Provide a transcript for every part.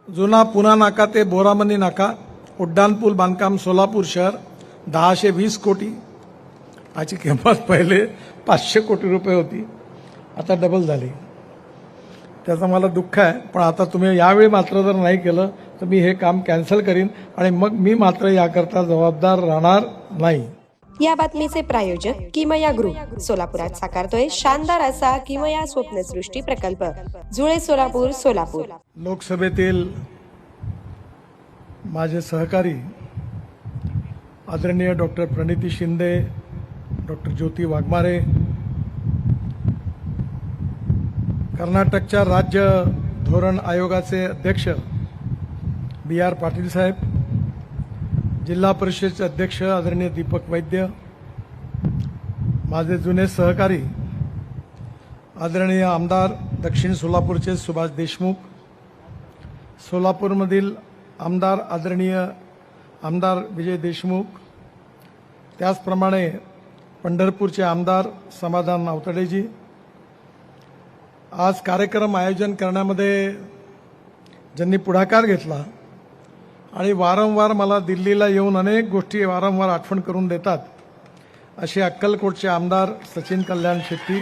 जुना पुणा नाका ते बोरामणी नाका उड्डाणपूल बांधकाम सोलापूर शहर 1020 कोटी, याची किंमत पहिले 500 कोटी रुपये होती, आता डबल झाली। त्याचं मला दुःख आहे, पण आता तुम्ही यावेळी मात्र जर नाही केलं तर मी हे काम कॅन्सल करीन आणि मग मी मात्र याकरता जबाबदार राहणार नाही। या बातमीचे प्रायोजक किमया ग्रुप सोलापुरात साकारतोय शानदार असा किमया स्वप्नसृष्टी प्रकल्प, जुळे सोलापूर सोलापूर। लोकसभेतील माझे सहकारी आदरणीय डॉक्टर प्रणिती शिंदे, डॉक्टर ज्योती वाघमारे, कर्नाटकच्या राज्य धोरण आयोगाचे अध्यक्ष BR पाटील साहेब, जिल्हा परिषदेचे अध्यक्ष आदरणीय दीपक वैद्य, माझे जुने सहकारी आदरणीय आमदार दक्षिण सोलापूरचे सुभाष देशमुख, सोलापूरमधील आमदार आदरणीय आमदार विजय देशमुख, त्याचप्रमाणे पंढरपूरचे आमदार समाधान आवतडेजी, आज कार्यक्रम आयोजन करण्यामध्ये ज्यांनी पुढाकार घेतला आणि वारंवार मला दिल्लीला येऊन अनेक गोष्टी वारंवार आठवण करून देतात असे अक्कलकोटचे आमदार सचिन कल्याण शेट्टी,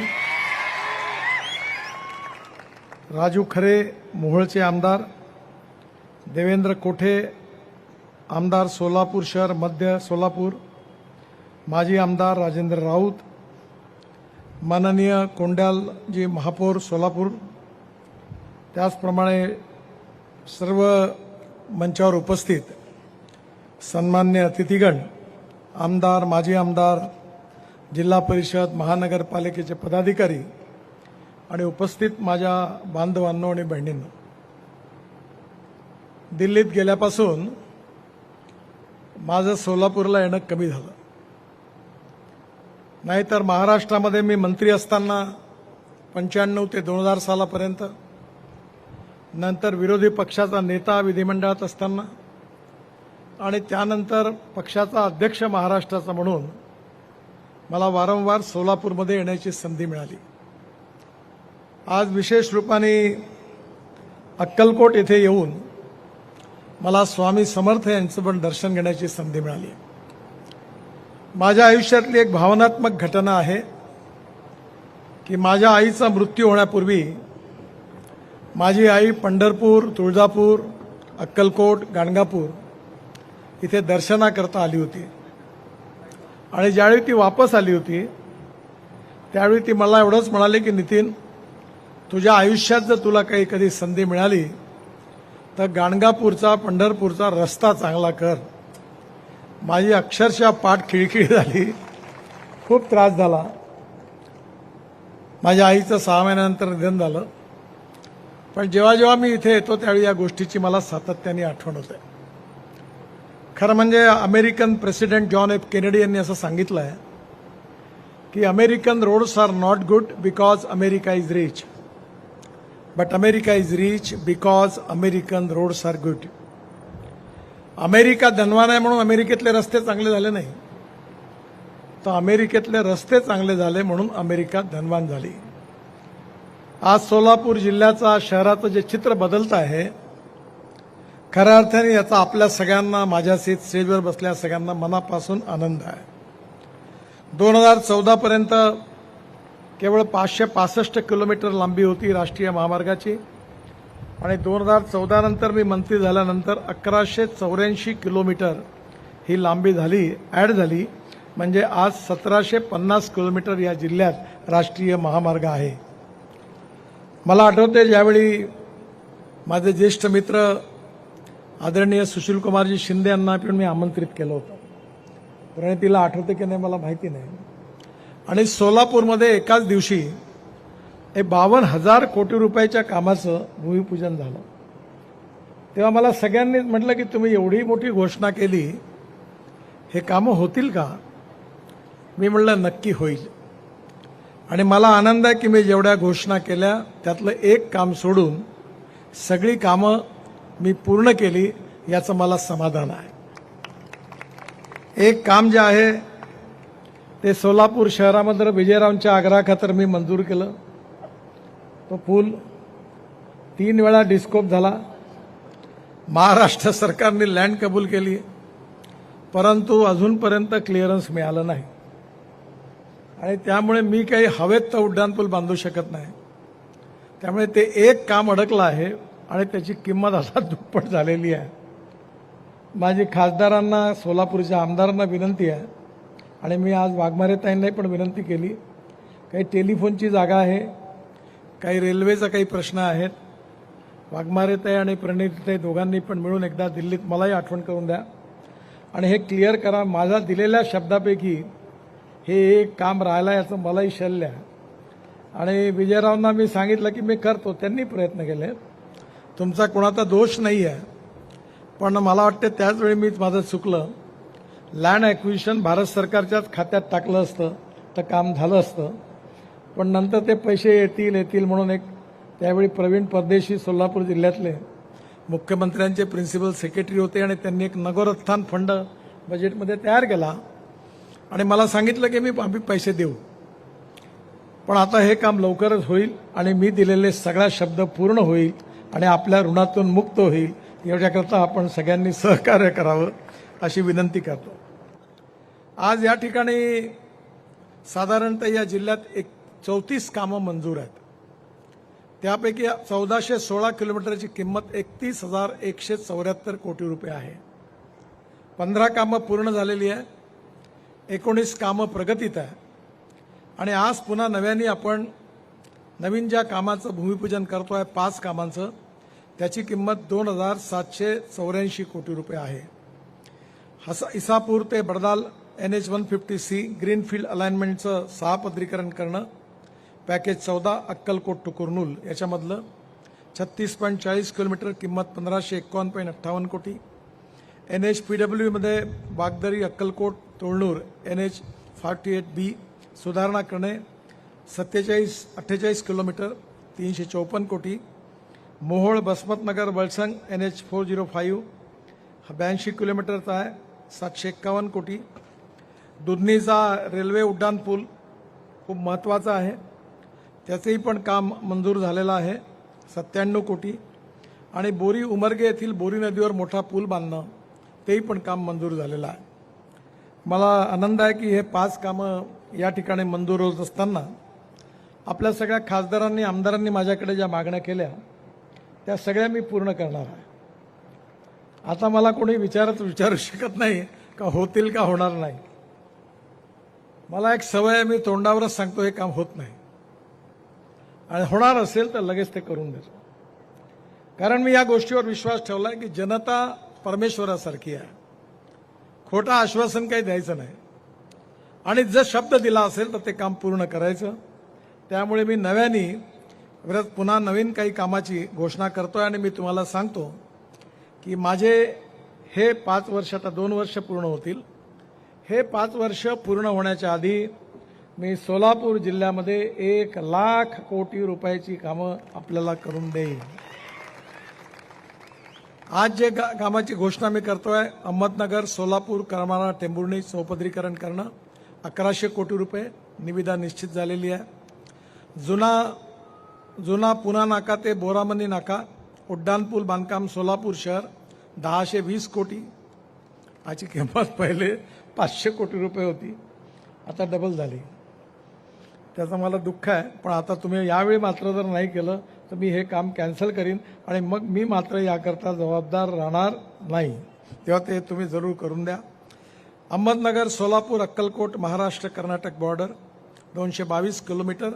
राजू खरे मोहोळचे आमदार, देवेंद्र कोठे आमदार सोलापूर शहर मध्य सोलापूर, माजी आमदार राजेंद्र राऊत, माननीय कोंड्यालजी महापौर सोलापूर, त्याचप्रमाणे सर्व मंचावर उपस्थित सन्मान्य अतिथीगण, आमदार माजी आमदार, जिल्हा परिषद महानगरपालिकेचे पदाधिकारी आणि उपस्थित माझ्या बांधवांनो आणि बहिणींनो, दिल्लीत गेल्यापासून माझं सोलापूरला येणं कमी झालं। नाहीतर महाराष्ट्रामध्ये मी मंत्री असताना 95 ते 2000 सालापर्यंत, नंतर विरोधी पक्षाचा नेता विधिमंडळात असताना आणि त्यानंतर पक्षाचा अध्यक्ष महाराष्ट्राचा म्हणून मला वारंवार सोलापूरमध्ये येण्याची संधी मिळाली। आज विशेष रूपाने अक्कलकोट येथे येऊन मला स्वामी समर्थ यांचं पण दर्शन घेण्याची संधी मिळाली। माझ्या आयुष्यातली एक भावनात्मक घटना आहे की माझ्या आईचा मृत्यू होण्यापूर्वी माझी आई पंढरपूर, तुळजापूर, अक्कलकोट, गाणगापूर इथे दर्शनाकरता आली होती आणि ज्यावेळी ती वापस आली होती त्यावेळी ती मला एवढंच म्हणाली की नितीन, तुझ्या आयुष्यात जर तुला काही कधी संधी मिळाली तर गाणगापूरचा पंढरपूरचा रस्ता चांगला कर। माझी अक्षरशः पाठ खिळखिळी झाली, खूप त्रास झाला। माझ्या आईचं 6 महिन्यानंतर निधन झालं, पण जेव्हा जेव्हा मी इथे येतो त्यावेळी या गोष्टीची मला सातत्याने आठवण होते। खरं म्हणजे American president John F Kennedy यांनी असं सांगितलं आहे की American roads are not good because America is rich, but America is rich because American roads are good. America धनवान आहे म्हणून अमेरिकेतले रस्ते चांगले झाले नाही, तर अमेरिकेतले रस्ते चांगले झाले म्हणून अमेरिका धनवान झाली। आज सोलापूर जिल्ह्याचा शहराचं जे चित्र बदलत आहे, खऱ्या अर्थाने याचा आपल्या सगळ्यांना, माझ्या स्टेजवर बसल्या सगळ्यांना मनापासून आनंद आहे। 2014 पर्यंत केवळ 565 किलोमीटर लांबी होती राष्ट्रीय महामार्गाची आणि 2014 नंतर मी मंत्री झाल्यानंतर 1184 किलोमीटर ही लांबी झाली, ॲड झाली, म्हणजे आज 1750 किलोमीटर या जिल्ह्यात राष्ट्रीय महामार्ग आहे। मला आठवते ज्यावेळी माझे ज्येष्ठ मित्र आदरणीय सुशीलकुमारजी शिंदे यांना पण मी आमंत्रित केलं होतं, प्रणितीला आठवते की नाही मला माहिती नाही, आणि सोलापूरमध्ये एकाच दिवशी 52,000 कोटी रुपयाच्या कामाचं भूमिपूजन झालं। तेव्हा मला सगळ्यांनी म्हटलं की तुम्ही एवढी मोठी घोषणा केली, हे कामं होतील का? मी म्हटलं नक्की होईल, आणि मला आनंद आहे की मी जेवढ्या घोषणा केल्या त्यातलं एक काम सोडून सगळी कामं मी पूर्ण केली, याचं मला समाधान आहे। एक काम जे आहे ते सोलापूर शहरामध्ये विजयरावांच्या आग्रहाखातर मी मंजूर केलं, तो पूल 3 वेळा डिस्कोप झाला महाराष्ट्र सरकारने लँड कबूल केली, परंतु अजूनपर्यंत क्लिअरन्स मिळालं नाही आणि त्यामुळे मी काही हवेत तर उड्डाणपूल बांधू शकत नाही. त्यामुळे ते एक काम अडकलं आहे आणि त्याची किंमत आता दुप्पट झालेली आहे. माझी खासदारांना, सोलापूरच्या आमदारांना विनंती आहे आणि मी आज वाघमारेताईंनाही पण विनंती केली, काही टेलिफोनची जागा आहे, काही रेल्वेचा काही प्रश्न आहेत. वाघमारेताई आणि प्रणितीताई दोघांनी पण मिळून एकदा दिल्लीत मलाही आठवण करून द्या आणि हे क्लिअर करा. माझा दिलेल्या शब्दापैकी हे एक काम राहिलं याचं मलाही शल्य आहे आणि विजयरावांना मी सांगितलं की मी करतो, त्यांनी प्रयत्न केले. तुमचा कोणाचा दोष नाही आहे, पण मला वाटतं त्याचवेळी मीच माझं चुकलं. लँड ॲक्विजिशन भारत सरकारच्याच खात्यात टाकलं असतं तर काम झालं असतं, पण नंतर ते पैसे येतील म्हणून एक त्यावेळी प्रवीण परदेशी सोलापूर जिल्ह्यातले मुख्यमंत्र्यांचे प्रिन्सिपल सेक्रेटरी होते आणि त्यांनी एक नगरोत्थान फंड बजेटमध्ये तयार केला आणि मला सांगितलं की आम्ही पैसे देऊ. पण आता हे काम लवकरच होईल आणि मी दिलेले सगळा शब्द पूर्ण होईल आणि आपल्या ऋणातून मुक्त होईल, एवढ्याकरता आपण सगळ्यांनी सहकार्य करावं अशी विनंती करतो. आज या ठिकाणी साधारणतः या जिल्ह्यात 34 कामं मंजूर आहेत. त्यापैकी 1416 किलोमीटरची किंमत 31,174 कोटी रुपये आहे. 15 कामं पूर्ण झालेली आहे, 19 कामं प्रगतीत आहे आणि आज पुन्हा नव्याने आपण नवीन ज्या कामाचं भूमिपूजन करतोय 5 कामांचं, त्याची किंमत 2,784 कोटी रुपये आहे. इसापूर ते बडदाल NH 150C ग्रीनफील्ड अलाइनमेंटचं 6 पदरीकरण करणं, पॅकेज 14 अक्कलकोट टू कुर्नूल याच्यामधलं 36.40 किलोमीटर, किंमत 1,551.58 कोटी. NH PWमध्ये Wagdari Akkalkot तोळनूर NH 48B सुधारणा करणे 48 किलोमीटर 354 कोटी. मोहोळ बसमतनगर वळसंग NH 405 82 किलोमीटरचा आहे 751 कोटी. दुधनीचा रेल्वे उड्डाणपूल खूप महत्त्वाचा आहे, त्याचंही पण काम मंजूर झालेलं आहे 97 कोटी. आणि बोरी उमरगे येथील बोरी नदीवर मोठा पूल बांधणं तेही पण काम मंजूर झालेलं आहे. मला आनंद आहे की हे 5 कामं या ठिकाणी मंजूर होत असताना आपल्या सगळ्या खासदारांनी, आमदारांनी माझ्याकडे ज्या मागण्या केल्या त्या सगळ्या मी पूर्ण करणार आहे. आता मला कोणी विचारू शकत नाही का होतील का होणार नाही. मला एक सवय आहे, मी तोंडावरच सांगतो हे काम होत नाही आणि होणार असेल तर लगेच ते करून देतो. कारण मी या गोष्टीवर विश्वास ठेवलाय की जनता परमेश्वरासारखी आहे, खोटा आश्वासन काही द्यायचं नाही आणि जर शब्द दिला असेल तर ते काम पूर्ण करायचं. त्यामुळे मी नव्याने पुन्हा नवीन काही कामाची घोषणा करतोय आणि मी तुम्हाला सांगतो की माझे हे 5 वर्ष, आता 2 वर्ष पूर्ण होतील, हे 5 वर्ष पूर्ण होण्याच्या आधी मी सोलापूर जिल्ह्यामध्ये 1,00,000 कोटी रुपयाची कामं आपल्याला करून देईन. आज जे कामाची घोषणा मी करतोय, अहमदनगर, सोलापूर, करमाळा, टेंभुर्णी चौपदरीकरण करणं 1100 कोटी रुपये, निविदा निश्चित झालेली आहे. जुना पुणा नाका ते बोरामणी नाका उड्डाणपूल बांधकाम सोलापूर शहर 1020 कोटी. याची किंमत पहिले 500 कोटी रुपये होती, आता डबल झाली. त्याचं मला दुःख आहे, पण आता तुम्ही यावेळी मात्र जर नाही केलं तर मी हे काम कॅन्सल करीन आणि मग मी मात्र याकरता जबाबदार राहणार नाही. तेव्हा ते तुम्ही जरूर करून द्या. अहमदनगर, सोलापूर, अक्कलकोट, महाराष्ट्र कर्नाटक बॉर्डर 222 किलोमीटर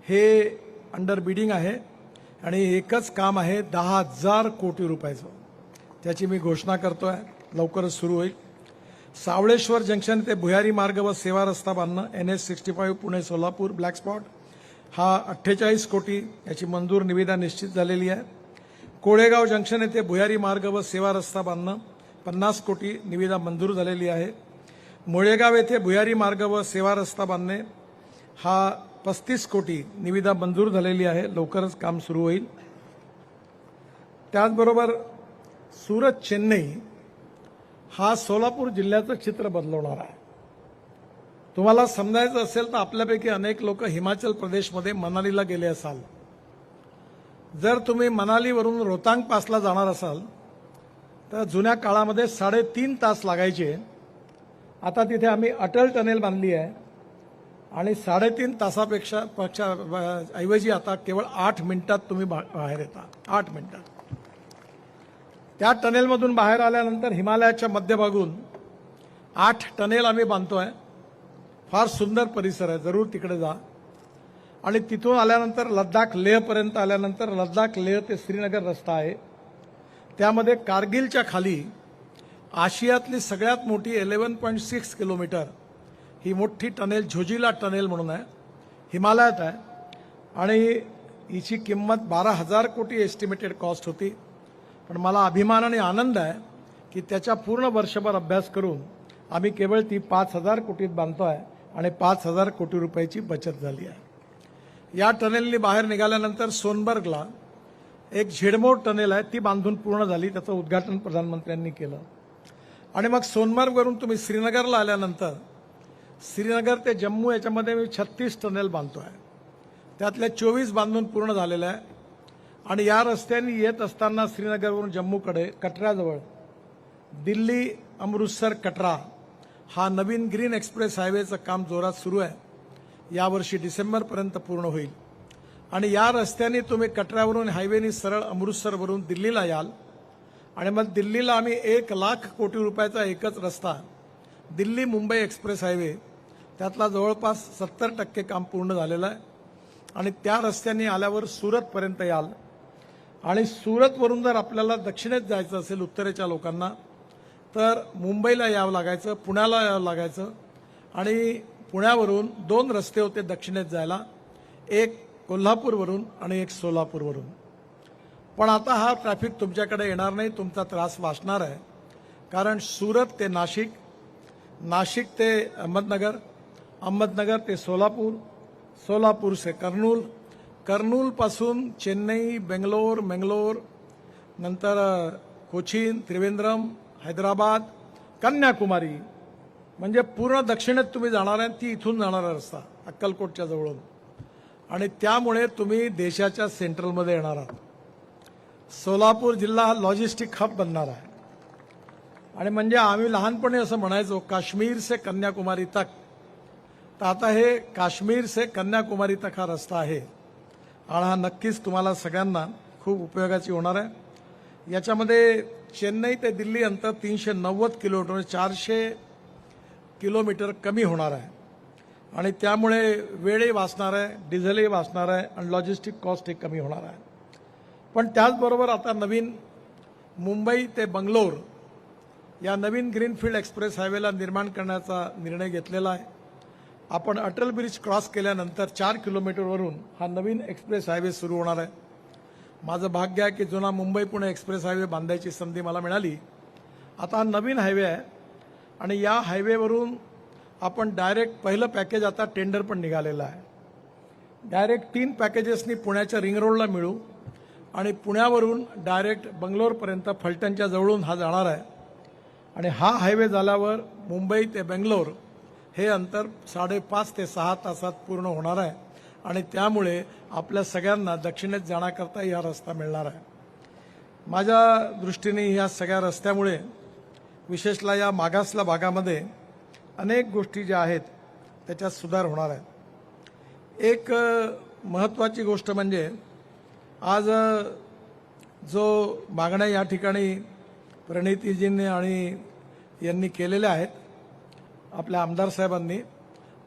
हे अंडर बिडिंग आहे आणि एकच काम आहे 10,000 कोटी रुपयाचं, त्याची मी घोषणा करतोय, लवकरच सुरू होईल. सावळेश्वर जंक्शन ते भुयारी मार्ग व सेवा रस्ता बांधणं NH 65 Pune Solapur black spot हा 48 कोटी, याची मंजूर निविदा निश्चित झालेली आहे. कोळेगाव जंक्शन येथे भुयारी मार्ग व सेवा रस्ता बांधणं 50 कोटी, निविदा मंजूर झालेली आहे. मुळेगाव येथे भुयारी मार्ग व सेवा रस्ता बांधणे हा 35 कोटी, निविदा मंजूर झालेली आहे, लवकरच काम सुरू होईल. त्याचबरोबर सुरत चेन्नई हा सोलापूर जिल्ह्याचं चित्र बदलवणार आहे. तुम्हाला समजायचं असेल तर आपल्यापैकी अनेक लोक हिमाचल प्रदेशमध्ये मनालीला गेले असाल. जर तुम्ही मनालीवरून रोहतांग पासला जाणार असाल तर जुन्या काळामध्ये 3.5 तास लागायचे. आता तिथे आम्ही अटल टनेल बांधली आहे आणि 3.5 तासापेक्षा ऐवजी आता केवळ 8 मिनिटात तुम्ही बाहेर येता. 8 मिनिटात. त्या टनेलमधून बाहेर आल्यानंतर हिमालयाच्या मध्यभागून 8 टनेल आम्ही बांधतोय. फार सुंदर परिसर आहे, जरूर तिकडे जा. आणि तिथून आल्यानंतर लद्दाख लेहपर्यंत आल्यानंतर लद्दाख लेह ते श्रीनगर रस्ता आहे. त्यामध्ये कारगिलच्या खाली आशियातली सगळ्यात मोठी 11.6 किलोमीटर ही मोठी टनेल झोजिला टनेल म्हणून आहे, हिमालयात आहे. आणि हिची किंमत 12,000 कोटी एस्टिमेटेड कॉस्ट होती. पण मला अभिमान आणि आनंद आहे की त्याच्या पूर्ण वर्षभर अभ्यास करून आम्ही केवळ ती 5,000 कोटीत बांधतोय आणि 5,000 कोटी रुपयाची बचत झाली आहे. या टनेलनी बाहेर निघाल्यानंतर सोनबर्गला एक झेडमोड टनेल आहे, ती बांधून पूर्ण झाली. त्याचं उद्घाटन प्रधानमंत्र्यांनी केलं. आणि मग सोनबर्गवरून तुम्ही श्रीनगरला आल्यानंतर श्रीनगर ते जम्मू याच्यामध्ये मी 36 टनेल बांधतोय. त्यातल्या 24 बांधून पूर्ण झालेल्या आहे. आणि या रस्त्याने येत असताना श्रीनगरवरून जम्मूकडे कटराजवळ दिल्ली अमृतसर कटरा हा नवीन ग्रीन एक्सप्रेस हायवेचं काम जोरात सुरू आहे. यावर्षी डिसेंबरपर्यंत पूर्ण होईल. आणि या रस्त्याने तुम्ही कटरावरून हायवेनी सरळ अमृतसरवरून दिल्लीला याल. आणि मग दिल्लीला आम्ही 1,00,000 कोटी रुपयाचा एकच रस्ता दिल्ली मुंबई एक्सप्रेस हायवे, त्यातला जवळपास 70% काम पूर्ण झालेलं आहे. आणि त्या रस्त्याने आल्यावर सुरतपर्यंत याल. आणि सुरतवरून जर आपल्याला दक्षिणेत जायचं असेल उत्तरेच्या लोकांना तर मुंबईला यावं लागायचं, पुण्याला यावं लागायचं. आणि पुण्यावरून 2 रस्ते होते दक्षिणेत जायला, एक कोल्हापूरवरून आणि एक सोलापूरवरून. पण आता हा ट्रॅफिक तुमच्याकडे येणार नाही, तुमचा त्रास वाचणार आहे. कारण सुरत ते नाशिक, नाशिक ते अहमदनगर, अहमदनगर ते सोलापूर, सोलापूर से कर्नूल, कर्नूलपासून चेन्नई, बेंगलोर, मंगलोर, नंतर कोचीन, त्रिवेंद्रम, हैदराबाद, कन्याकुमारी, म्हणजे पूर्ण दक्षिणेत तुम्ही जाणार आहे. ती इथून जाणारा रस्ता अक्कलकोटच्या जवळून. आणि त्यामुळे तुम्ही देशाच्या सेंट्रलमध्ये येणार आहात. सोलापूर जिल्हा हा लॉजिस्टिक हब बनणार आहे. आणि म्हणजे आम्ही लहानपणी असं म्हणायचो काश्मीर से कन्याकुमारी तक, तर आता हे काश्मीर से कन्याकुमारी तक हा रस्ता आहे. आणि हा नक्कीच तुम्हाला सगळ्यांना खूप उपयोगाची होणार आहे. याच्यामध्ये चेन्नई ते दिल्ली अंतर 390 किलोमीटर, 400 किलोमीटर कमी होणार आहे. आणि त्यामुळे वेळही वाचणार आहे, डिझेलही वाचणार आहे आणि लॉजिस्टिक कॉस्टही कमी होणार आहे. पण त्याचबरोबर आता नवीन मुंबई ते बंगलोर या नवीन ग्रीनफील्ड एक्सप्रेस हायवेला निर्माण करण्याचा निर्णय घेतलेला आहे. आपण अटल ब्रिज क्रॉस केल्यानंतर 4 किलोमीटरवरून हा नवीन एक्सप्रेस हायवे सुरू होणार आहे. माझं भाग्य आहे की जुना मुंबई पुणे एक्सप्रेस हायवे बांधायची संधी मला मिळाली. आता हा नवीन हायवे आहे आणि या हायवेवरून आपण डायरेक्ट पहिलं पॅकेज आता टेंडर पण निघालेलं आहे. डायरेक्ट 3 पॅकेजेसनी पुण्याच्या रिंग रोडला मिळू आणि पुण्यावरून डायरेक्ट बंगलोरपर्यंत फलटणच्या जवळून हा जाणार आहे. आणि हा हायवे झाल्यावर मुंबई ते बेंगलोर हे अंतर 5.5 ते 6 तासात पूर्ण होणार आहे. आणि त्यामुळे आपल्या सगळ्यांना दक्षिणेत जाण्याकरता हा रस्ता मिळणार आहे. माझ्या दृष्टीने ह्या सगळ्या रस्त्यामुळे विशेषतः या मागासल्या भागामध्ये अनेक गोष्टी ज्या आहेत त्याच्यात सुधार होणार आहे. एक महत्त्वाची गोष्ट म्हणजे आज जो मागण्या या ठिकाणी प्रणितीजींनी आणि यांनी केलेल्या आहेत आपल्या आमदार साहेबांनी,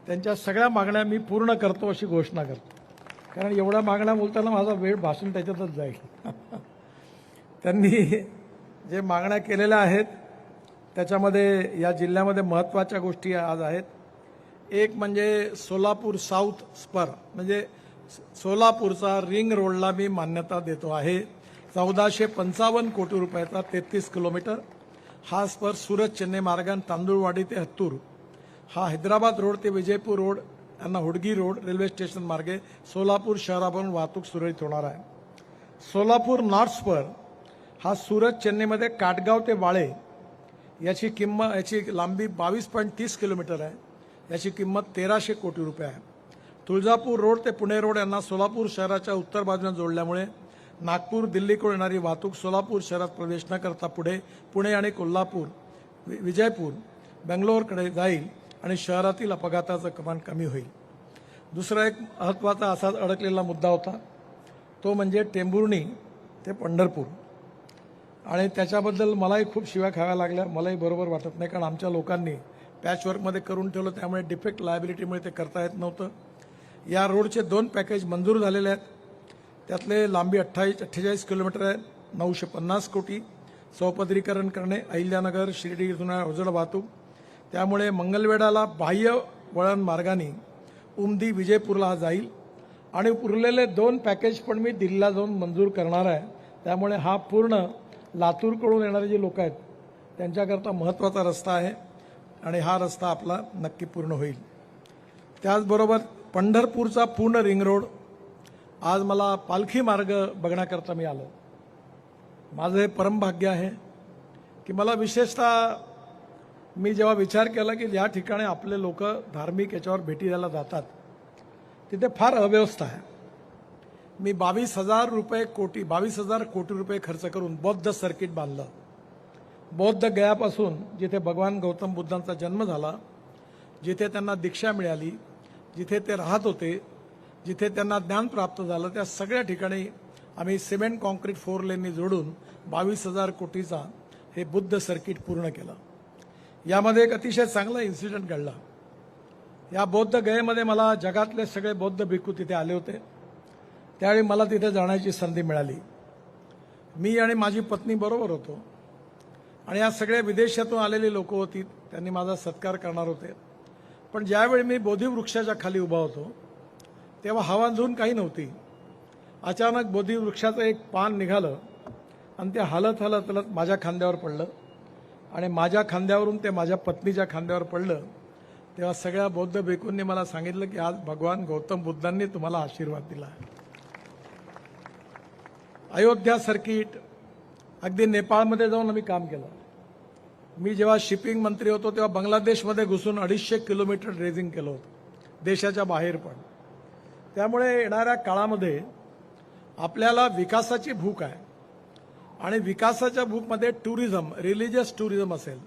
त्यांच्या सगळ्या मागण्या मी पूर्ण करतो अशी घोषणा करतो. कारण एवढ्या मागण्या बोलताना माझा वेळ भाषण त्याच्यातच जाईल. त्यांनी जे मागण्या केलेल्या आहेत त्याच्यामध्ये या जिल्ह्यामध्ये महत्त्वाच्या गोष्टी आज आहेत. एक म्हणजे सोलापूर साऊथ स्पर, म्हणजे सोलापूरचा रिंग रोडला मी मान्यता देतो आहे. 1455 कोटी रुपयाचा 33 किलोमीटर हा स्पर सुरत चेन्नई मार्गाने तांदूळवाडी ते हत्तूर, हा हैदराबाद रोड ते विजयपूर रोड यांना हुडगी रोड रेल्वे स्टेशन मार्गे सोलापूर शहरावरून वाहतूक सुरळीत होणार आहे. सोलापूर नॉर्थ स्पर हा सुरत चेन्नईमध्ये काटगाव ते वाळे याची लांबी 22.30 किलोमीटर आहे. याची किंमत 1300 कोटी रुपये आहे. तुळजापूर रोड ते पुणे रोड यांना सोलापूर शहराच्या उत्तर बाजूने जोडल्यामुळे नागपूर दिल्लीकडून येणारी वाहतूक सोलापूर शहरात प्रवेश न करता पुणे आणि कोल्हापूर विजयपूर बेंगलोरकडे जाईल आणि शहरातील अपघाताचं प्रमाण कमी होईल. दुसरा एक महत्त्वाचा असाच अडकलेला मुद्दा होता, तो म्हणजे टेंभुर्णी ते पंढरपूर. आणि त्याच्याबद्दल मलाही खूप शिव्या खाव्या लागल्या. मलाही बरोबर वाटत नाही, कारण आमच्या लोकांनी पॅचवर्कमध्ये करून ठेवलं, त्यामुळे डिफेक्ट लायबिलिटीमुळे ते करता येत नव्हतं. या रोडचे 2 पॅकेज मंजूर झालेले आहेत. त्यातले लांबी 48 किलोमीटर आहे, 950 कोटी. चौपदरीकरण करणे, अहिल्यानगर शिर्डी इथून अवजड वाहतूक, त्यामुळे मंगलवेढाला बाह्य वळण मार्गाने उमदी विजयपूरला हा जाईल. आणि उरलेले 2 पॅकेज पण मी दिल्लीला जाऊन मंजूर करणार आहे. त्यामुळे हा पूर्ण लातूरकडून येणारे जे लोक आहेत त्यांच्याकरता महत्त्वाचा रस्ता आहे आणि हा रस्ता आपला नक्की पूर्ण होईल. त्याचबरोबर पंढरपूरचा पूर्ण रिंग रोड, आज मला पालखी मार्ग बघण्याकरता मी आलो. माझं हे परमभाग्य आहे की मला विशेषतः मी जेव्हा विचार केला की ज्या ठिकाणी आपले लोक धार्मिक याच्यावर भेटी द्यायला जातात तिथे फार अव्यवस्था आहे. मी 22,000 कोटी रुपये खर्च करून बौद्ध सर्किट बांधलं. बौद्ध गयापासून जिथे भगवान गौतम बुद्धांचा जन्म झाला, जिथे त्यांना दीक्षा मिळाली, जिथे ते राहत होते, जिथे त्यांना ज्ञान प्राप्त झालं, त्या सगळ्या ठिकाणी आम्ही सिमेंट कॉन्क्रीट 4 लेननी जोडून 22,000 कोटीचा हे बुद्ध सर्किट पूर्ण केलं. यामध्ये एक अतिशय चांगला इन्सिडेंट घडला. या बौद्ध गयेमध्ये मला जगातले सगळे बौद्ध भिक्खू तिथे आले होते. त्यावेळी मला तिथे जाण्याची संधी मिळाली. मी आणि माझी पत्नी बरोबर होतो आणि या सगळ्या विदेशातून आलेली लोक होती, त्यांनी माझा सत्कार करणार होते. पण ज्यावेळी मी बोधिवृक्षाच्या खाली उभा होतो तेव्हा हवा झुंड काही नव्हती. अचानक बोधिवृक्षाचं एक पान निघालं आणि ते हलत हलत हलत माझ्या खांद्यावर पडलं आणि माझ्या खांद्यावरून ते माझ्या पत्नीच्या खांद्यावर पडलं. तेव्हा सगळ्या बौद्ध भिक्खूंनी मला सांगितलं की आज भगवान गौतम बुद्धांनी तुम्हाला आशीर्वाद दिला आहे. अयोध्या सर्किट, अगदी नेपाळमध्ये जाऊन आम्ही काम केलं. मी जेव्हा शिपिंग मंत्री होतो तेव्हा बांगलादेशमध्ये घुसून 250 किलोमीटर ड्रेजिंग केलं होतं, देशाच्या बाहेर पण. त्यामुळे येणाऱ्या काळामध्ये आपल्याला विकासाची भूक आहे आणि विकासाच्या भूकमध्ये टुरिझम, रिलिजियस टुरिझम असेल,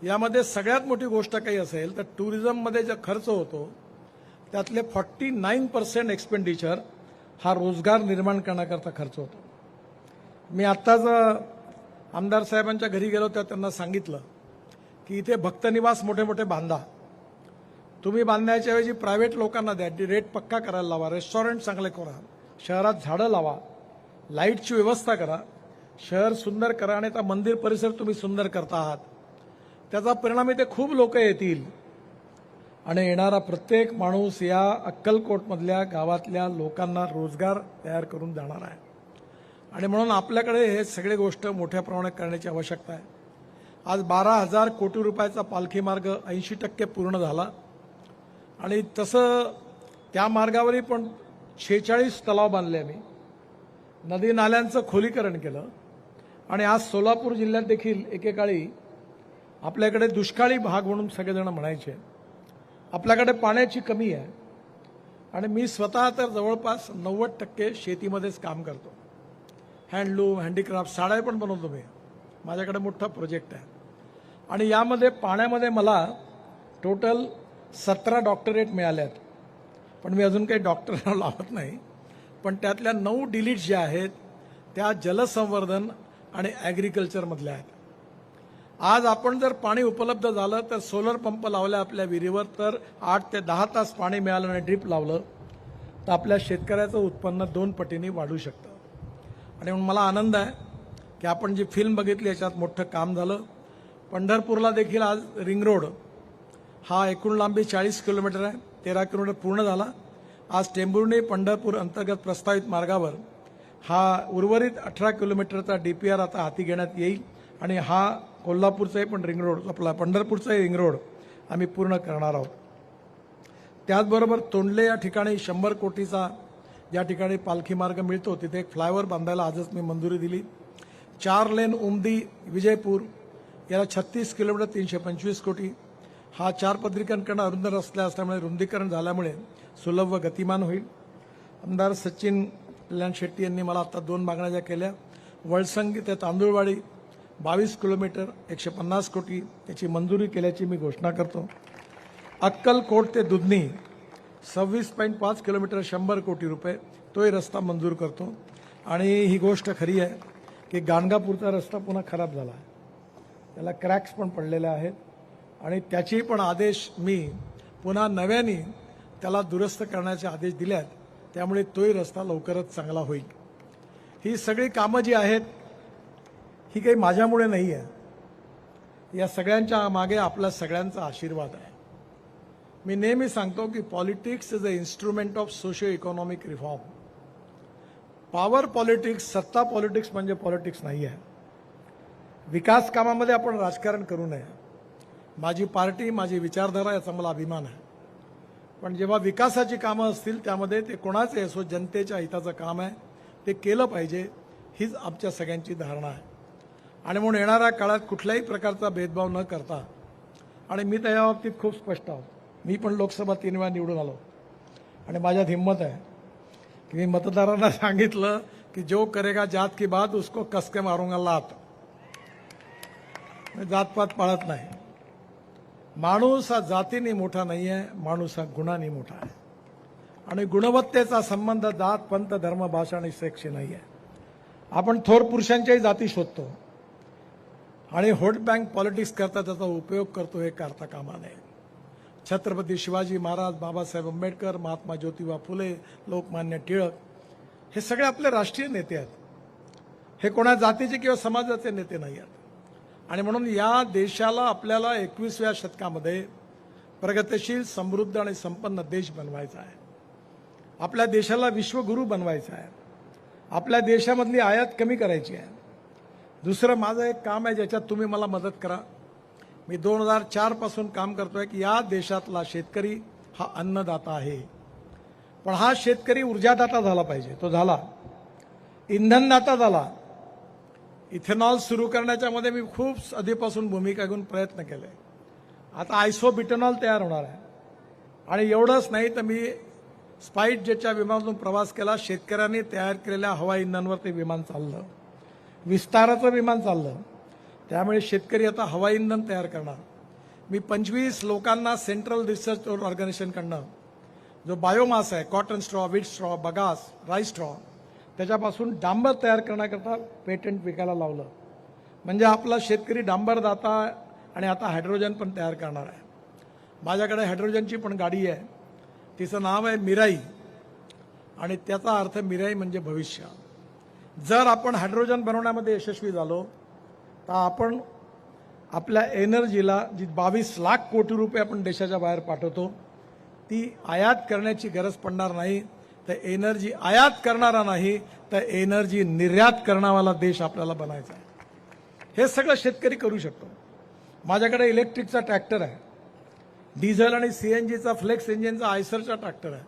यामध्ये सगळ्यात मोठी गोष्ट काही असेल तर टुरिझममध्ये जो खर्च होतो त्यातले 49% एक्सपेंडिचर हा रोजगार निर्माण करण्याकरता खर्च होतो. मी आत्ताच आमदार साहेबांच्या घरी गेलो तेव्हा त्यांना सांगितलं की इथे भक्तनिवास मोठे मोठे बांधा. तुम्ही बांधण्याच्या ऐवजी प्रायव्हेट लोकांना द्या, रेट पक्का करायला लावा, रेस्टॉरंट चांगले करा, शहरात झाडं लावा, लाईटची व्यवस्था करा, शहर सुंदर करा आणि आता मंदिर परिसर तुम्ही सुंदर करता आहात. त्याचा परिणाम इथे खूप लोक येतील आणि येणारा प्रत्येक माणूस या अक्कलकोटमधल्या गावातल्या लोकांना रोजगार तयार करून जाणार आहे. आणि म्हणून आपल्याकडे हे सगळे गोष्ट मोठ्या प्रमाणात करण्याची आवश्यकता आहे. आज 12,000 कोटी रुपयाचा पालखी मार्ग 80% पूर्ण झाला आणि तसं त्या मार्गावरही पण 46 तलाव बांधले. आम्ही नदी नाल्यांचं खोलीकरण केलं आणि आज सोलापूर जिल्ह्यात देखील एकेकाळी आपल्याकडे दुष्काळी भाग म्हणून सगळेजण म्हणायचे. आपल्याकडे पाण्याची कमी आहे आणि मी स्वतः तर जवळपास 90% शेतीमध्येच काम करतो. हँडलूम, हँडीक्राफ्ट, साड्या पण बनवतो मी. माझ्याकडे मोठा प्रोजेक्ट आहे आणि यामध्ये पाण्यामध्ये मला टोटल 17 डॉक्टरेट मिळाल्यात. पण मी अजून काही डॉक्टरला लावत नाही. पण त्यातल्या 9 डिलीट्स ज्या आहेत त्या जलसंवर्धन आणि ॲग्रिकल्चरमधल्या आहेत. आज आपण जर पाणी उपलब्ध झालं तर सोलर पंप लावला आपल्या विहिरीवर तर 8 ते 10 तास पाणी मिळालं आणि ड्रीप लावलं तर आपल्या शेतकऱ्याचं उत्पन्न 2 पटीने वाढू शकतं. आणि म्हणून मला आनंद आहे की आपण जी फिल्म बघितली याच्यात मोठं काम झालं. पंढरपूरला देखील आज रिंग रोड हा एकूण लांबी 40 किलोमीटर आहे, 13 किलोमीटर पूर्ण झाला. आज टेंभुर्णी पंढरपूर अंतर्गत प्रस्तावित मार्गावर हा उर्वरित 18 किलोमीटरचा DPR आता हाती घेण्यात येईल आणि हा कोल्हापूरचाही पण रिंग रोड, आपला पंढरपूरचाही रिंग रोड आम्ही पूर्ण करणार आहोत. त्याचबरोबर तोंडले या ठिकाणी 100 कोटीचा ज्या ठिकाणी पालखी मार्ग मिळतो तिथे एक फ्लायओव्हर बांधायला आजच मी मंजुरी दिली. 4 लेन उमदी विजयपूर याला 36 किलोमीटर 325 कोटी. हा 4 पदरीकरण करणं अरुंद रस्ता असल्यामुळे रुंदीकरण झाल्यामुळे सुलभ व गतिमान होईल. आमदार सचिन कल्याण शेट्टी यांनी मला आता 2 मागण्या ज्या केल्या, वळसंगी ते तांदूळवाडी 22 किलोमीटर 150 कोटी याची मंजुरी केल्याची मी घोषणा करतो. अक्कलकोट ते दुधनी 26.5 किलोमीटर 100 कोटी रुपये तोही रस्ता मंजूर करतो. आणि ही गोष्ट खरी आहे की गाणगापूरचा रस्ता पुन्हा खराब झाला आहे, त्याला क्रॅक्स पण पडलेले आहेत आणि त्याची पण आदेश मी पुन्हा नव्याने त्याला दुरुस्त करण्याचे आदेश दिले आहेत. त्यामुळे तोही रस्ता लवकरच चांगला होईल. ही सगळी कामं जी आहेत ही काही माझ्यामुळे नाही आहे, या सगळ्यांच्या मागे आपल्या सगळ्यांचा आशीर्वाद आहे. मी नेहमी सांगतो की politics is a instrument of socio economic reform. Power politics, सत्ता पॉलिटिक्स म्हणजे पॉलिटिक्स नाही आहे. विकास कामामध्ये आपण राजकारण करू नये. माझी पार्टी, माझी विचारधारा याचा मला अभिमान आहे. पण जेव्हा विकासाची कामं असतील त्यामध्ये ते कोणाचे असो, जनतेच्या हिताचं काम आहे, ते केलं पाहिजे, हीच आमच्या सगळ्यांची धारणा आहे. आणि म्हणून येणाऱ्या काळात कुठल्याही प्रकारचा भेदभाव न करता, आणि मी तर या बाबतीत खूप स्पष्ट आहोत, मी पण लोकसभा 3 वेळा निवडून आलो आणि माझ्यात हिंमत आहे की मी मतदारांना सांगितलं की जो करेगा जात की बात उसको कस के मारूंगा लात. जातपात पाळत नाही. माणूस हा जातीने मोठा नाही आहे, माणूस हा गुणाने मोठा आहे. आणि गुणवत्तेचा संबंध जात, पंथ, धर्म, भाषा आणि सेक्सशी नाही आहे. आपण थोर पुरुषांच्याही जाती शोधतो आणि व्होट बँक पॉलिटिक्स करता त्याचा उपयोग करतो, हे करता कामा नये. छत्रपती शिवाजी महाराज, बाबासाहेब आंबेडकर, महात्मा ज्योतिबा फुले, लोकमान्य टिळक हे सगळे आपले राष्ट्रीय नेते आहेत. हे कोणा जातीचे किंवा समाजाचे नेते नाही आहेत. आणि म्हणून या देशाला आपल्याला 21व्या शतकामध्ये प्रगतिशील, समृद्ध आणि संपन्न देश बनवायचा आहे. आपल्या देशाला विश्वगुरू बनवायचा आहे. आपल्या देशामधली आयात कमी करायची आहे. दुसरं माझं एक काम आहे ज्याच्यात तुम्ही मला मदत करा. मी 2004 पासून काम करतोय की या देशातला शेतकरी हा अन्नदाता आहे. पण हा शेतकरी ऊर्जादाता झाला पाहिजे. तो झाला. इंधनदाता झाला. इथेनॉल सुरू करण्याच्या मध्ये मी खूप आधीपासून भूमिका घेऊन प्रयत्न केले. आता आयसोब्युटेनॉल तयार होणार आहे. आणि एवढंच नाही तर मी स्पाइस जेटच्या विमानातून प्रवास केला. शेतकऱ्यांनी तयार केलेल्या हवाई इंधनावर ते विमान चाललं. विस्ताराचं विमान चाललं. त्यामुळे शेतकरी आता हवाई इंधन तयार करणार. मी 25 लोकांना सेंट्रल रिसर्च ऑर्गनायझेशनकडनं जो बायोमास आहे, cotton straw, wheat straw, bagasse, rice straw, त्याच्यापासून डांबर तयार करण्याकरता पेटंट विकायला लावलं. म्हणजे आपला शेतकरी डांबरदाता आणि आता हायड्रोजन पण तयार करणार आहे. माझ्याकडे हायड्रोजनची पण गाडी आहे. तिचं नाव आहे मिराई आणि त्याचा अर्थ मिराई म्हणजे भविष्य. जर आपण हायड्रोजन बनवण्यामध्ये यशस्वी झालो तर आपण आपल्या एनर्जीला जी 22 लाख कोटी रुपये आपण देशाच्या बाहेर पाठवतो ती आयात करण्याची गरज पडणार नाही. तर एनर्जी आयात करणारा नाही तर एनर्जी निर्यात करणारा देश आपल्याला बनायचा आहे. हे सगळं शेतकरी करू शकतो. माझ्याकडे इलेक्ट्रिकचा ट्रॅक्टर आहे. डिझेल आणि सीएनजीचा फ्लेक्स इंजिनचा आयसरचा ट्रॅक्टर आहे.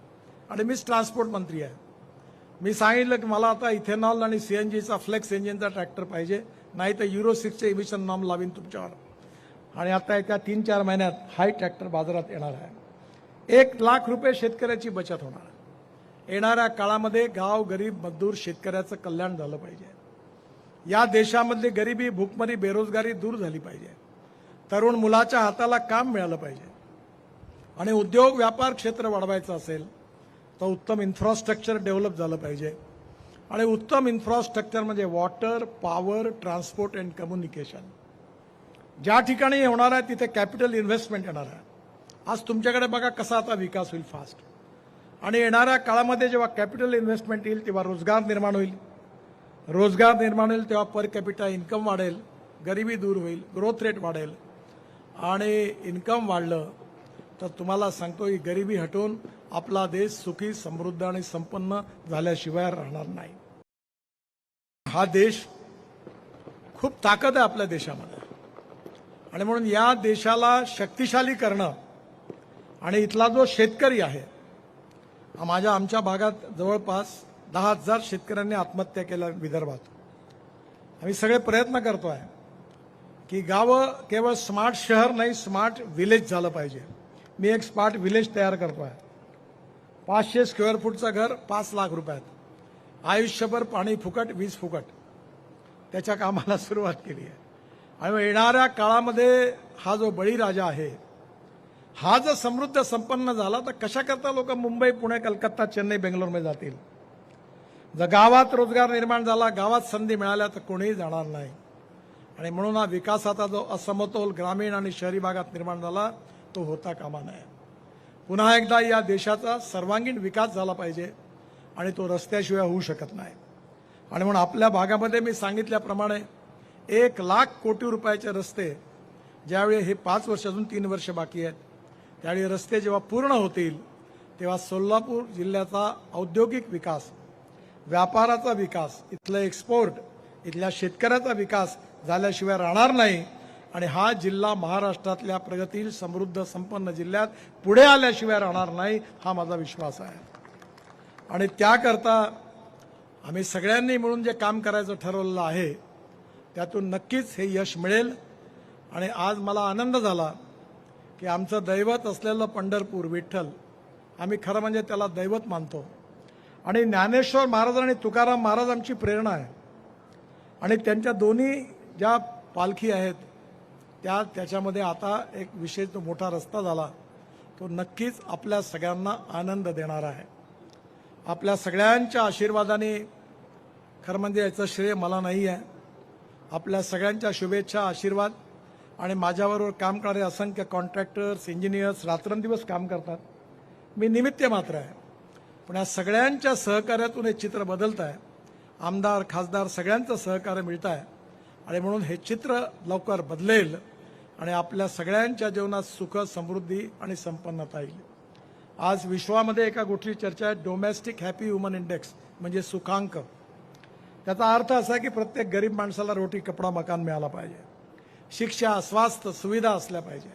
आणि मीच ट्रान्सपोर्ट मंत्री आहे. मी सांगितलं की मला आता इथेनॉल आणि सीएनजीचा फ्लेक्स इंजिनचा ट्रॅक्टर पाहिजे, नाही तर युरो 6चे इमिशन नॉर्म लावीन तुमच्यावर. आणि आता येत्या 3-4 महिन्यात हाय ट्रॅक्टर बाजारात येणार आहे. 1 लाख रुपये शेतकऱ्याची बचत होणार आहे. येणाऱ्या काळामध्ये गाव, गरीब, मजदूर, शेतकऱ्याचं कल्याण झालं पाहिजे. या देशामधली गरिबी, भूकमरी, बेरोजगारी दूर झाली पाहिजे. तरुण मुलाच्या हाताला काम मिळालं पाहिजे. आणि उद्योग व्यापार क्षेत्र वाढवायचं असेल तर उत्तम इन्फ्रास्ट्रक्चर डेव्हलप झालं पाहिजे. आणि उत्तम इन्फ्रास्ट्रक्चर म्हणजे water, power, transport and communication. ज्या ठिकाणी होणार आहे तिथे कॅपिटल इन्व्हेस्टमेंट येणार आहे. आज तुमच्याकडे बघा कसा आता विकास होईल फास्ट. आणि येणाऱ्या काळामध्ये जेव्हा कॅपिटल इन्व्हेस्टमेंट येईल तेव्हा रोजगार निर्माण होईल. रोजगार निर्माण होईल तेव्हा पर कॅपिटा इन्कम वाढेल, गरिबी दूर होईल, ग्रोथ रेट वाढेल. आणि इन्कम वाढलं तर तुम्हाला सांगतो ही गरिबी हटवून आपला देश सुखी, समृद्ध आणि संपन्न झाल्याशिवाय राहणार नाही. हा देश खूप ताकद आहे आपल्या देशामध्ये. आणि म्हणून या देशाला शक्तिशाली करणं आणि इथला जो शेतकरी आहे, आमच्या भागात जवळपास 10,000 शेतकऱ्यांनी आत्महत्या केल्या विदर्भात. आम्ही सगळे प्रयत्न करतो आहे की गावं केवळ स्मार्ट शहर नाही, स्मार्ट विलेज झालं पाहिजे. मी एक स्मार्ट विलेज तयार करतो आहे. 500 स्क्वेअर फूटचं घर 5 लाख रुपयात. आयुष्यभर पाणी फुकट, वीज फुकट, त्याच्या कामाला सुरुवात केली आहे. आणि मग येणाऱ्या काळामध्ये हा जो बळीराजा आहे, हा जर समृद्ध संपन्न झाला तर कशाकरता लोक मुंबई, पुणे, कलकत्ता, चेन्नई, बेंगलोरमध्ये जातील? जर गावात रोजगार निर्माण झाला, गावात संधी मिळाल्या तर कोणीही जाणार नाही. आणि म्हणून हा विकासाचा जो असमतोल ग्रामीण आणि शहरी भागात निर्माण झाला तो होता कामा नये. पुन्हा एकदा या देशाचा सर्वांगीण विकास झाला पाहिजे आणि तो रस्त्याशिवाय होऊ शकत नाही. आणि म्हणून आपल्या भागामध्ये मी सांगितल्याप्रमाणे 1,00,000 कोटी रुपयाचे रस्ते, ज्यावेळी हे 5 वर्ष, अजून 3 वर्ष बाकी आहेत, त्यावेळी रस्ते जेव्हा पूर्ण होतील तेव्हा सोलापूर जिल्ह्याचा औद्योगिक विकास, व्यापाराचा विकास, इथलं एक्सपोर्ट, इथल्या शेतकऱ्याचा विकास झाल्याशिवाय राहणार नाही. आणि हा जिल्हा महाराष्ट्रातल्या प्रगतील, समृद्ध, संपन्न जिल्ह्यात पुढे आल्याशिवाय राहणार नाही, हा माझा विश्वास आहे. आणि त्याकरता आम्ही सगळ्यांनी मिळून जे काम करायचं ठरवलेलं आहे त्यातून नक्कीच हे यश मिळेल. आणि आज मला आनंद झाला की आमचं दैवत असलेलं पंढरपूर विठ्ठल, आम्ही खरं म्हणजे त्याला दैवत मानतो. आणि ज्ञानेश्वर महाराज आणि तुकाराम महाराज आमची प्रेरणा आहे. आणि त्यांच्या दोन्ही ज्या पालखी आहेत त्याच्यामध्ये आता एक विशेष जो मोठा रस्ता झाला तो नक्कीच आपल्या सगळ्यांना आनंद देणारा आहे. आपल्या सगळ्यांच्या आशीर्वादाने, खरं म्हणजे याचं श्रेय मला नाही आहे, आपल्या सगळ्यांच्या शुभेच्छा, आशीर्वाद आणि माझ्याबरोबर काम करणारे असंख्य कॉन्ट्रॅक्टर्स, इंजिनियर्स रात्रंदिवस काम करतात. मी निमित्त मात्र आहे. पण या सगळ्यांच्या सहकार्यातून हे चित्र बदलत आहे. आमदार, खासदार सगळ्यांचं सहकार्य मिळत आहे. आणि म्हणून हे चित्र लवकर बदलेल आणि आपल्या सगळ्यांच्या जीवनात सुख, समृद्धी आणि संपन्नता येईल. आज विश्वामध्ये एका गोष्टीची चर्चा आहे, डोमेस्टिक हॅपी ह्युमन इंडेक्स, म्हणजे सुखांक. त्याचा अर्थ असा आहे की प्रत्येक गरीब माणसाला रोटी, कपडा, मकान मिळाला पाहिजे, शिक्षा, स्वास्थ्य सुविधा असल्या पाहिजे,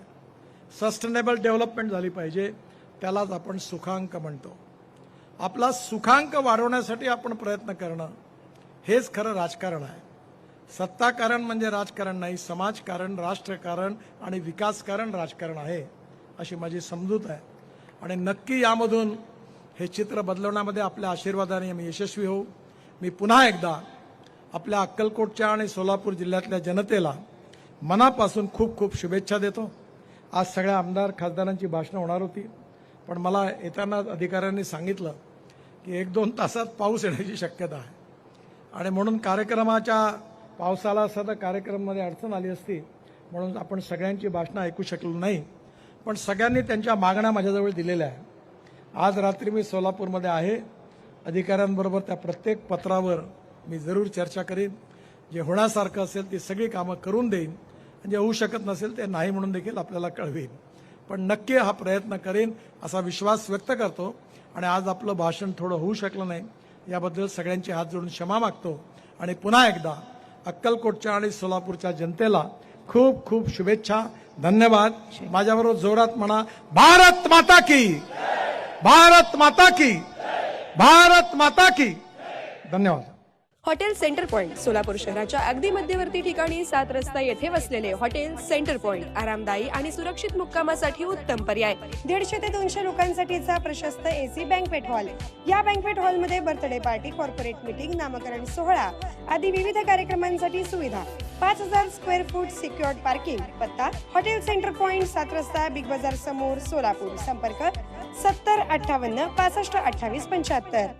सस्टेनेबल डेव्हलपमेंट झाली पाहिजे, त्यालाच आपण सुखांक म्हणतो. आपला सुखांक वाढवण्यासाठी आपण प्रयत्न करणं हेच खरं राजकारण आहे. सत्ताकारण म्हणजे राजकारण नाही, समाजकारण, राष्ट्रकारण आणि विकासकारण राजकारण आहे, अशी माझी समजूत आहे. आणि नक्की यामधून हे चित्र बदलवण्यामध्ये आपल्या आशीर्वादाने आम्ही यशस्वी होऊ. मी पुन्हा एकदा आपल्या अक्कलकोटच्या आणि सोलापूर जिल्ह्यातल्या जनतेला मनापासून खूप खूप शुभेच्छा देतो. आज सगळ्या आमदार, खासदारांची भाषणं होणार होती, पण मला येताना अधिकाऱ्यांनी सांगितलं की 1-2 तासात पाऊस येण्याची शक्यता आहे. आणि म्हणून कार्यक्रमाच्या पावसाला असं तर कार्यक्रमामध्ये अडचण आली असती, म्हणून आपण सगळ्यांची भाषणं ऐकू शकलो नाही. पण सगळ्यांनी त्यांच्या मागण्या माझ्याजवळ दिलेल्या आहे. आज रात्री मी सोलापूरमध्ये आहे. अधिकाऱ्यांबरोबर त्या प्रत्येक पत्रावर मी जरूर चर्चा करीन. जे होण्यासारखं असेल ती सगळी कामं करून देईन, जे होऊ शकत नसेल ते नाही म्हणून देखील आपल्याला कळवेन. पण नक्की हा प्रयत्न करेन असा विश्वास व्यक्त करतो. आणि आज आपलं भाषण थोडं होऊ शकलं नाही, याबद्दल सगळ्यांचे हात जोडून क्षमा मागतो. आणि पुन्हा एकदा अक्कलकोटच्या आणि सोलापूरच्या जनतेला खूप खूप शुभेच्छा, धन्यवाद. माझ्याबरोबर जोरात म्हणा, भारत माता की, भारत माता की, भारत माता की. धन्यवाद. हॉटेल सेंटर पॉइंट सोलापूर शहराच्या अगदी मध्यवर्ती ठिकाणी 7 रस्ता येथे वसलेले हॉटेल सेंटर पॉइंट आरामदायी आणि सुरक्षित मुक्कामासाठी उत्तम पर्याय. 150 ते 200 लोकांसाठीचा प्रशस्त एसी बँक्वेट हॉल. या बँक्वेट हॉलमध्ये बर्थडे पार्टी, कॉर्पोरेट मीटिंग, नामकरण सोहळा आदी विविध कार्यक्रमांसाठी सुविधा. 5000 स्क्वेअर फूट सिक्युअर्ड पार्किंग. पत्ता हॉटेल सेंटर पॉइंट, 7 रस्ता, बिग बाजार समोर, सोलापूर. संपर्क 70 58 65 28 75.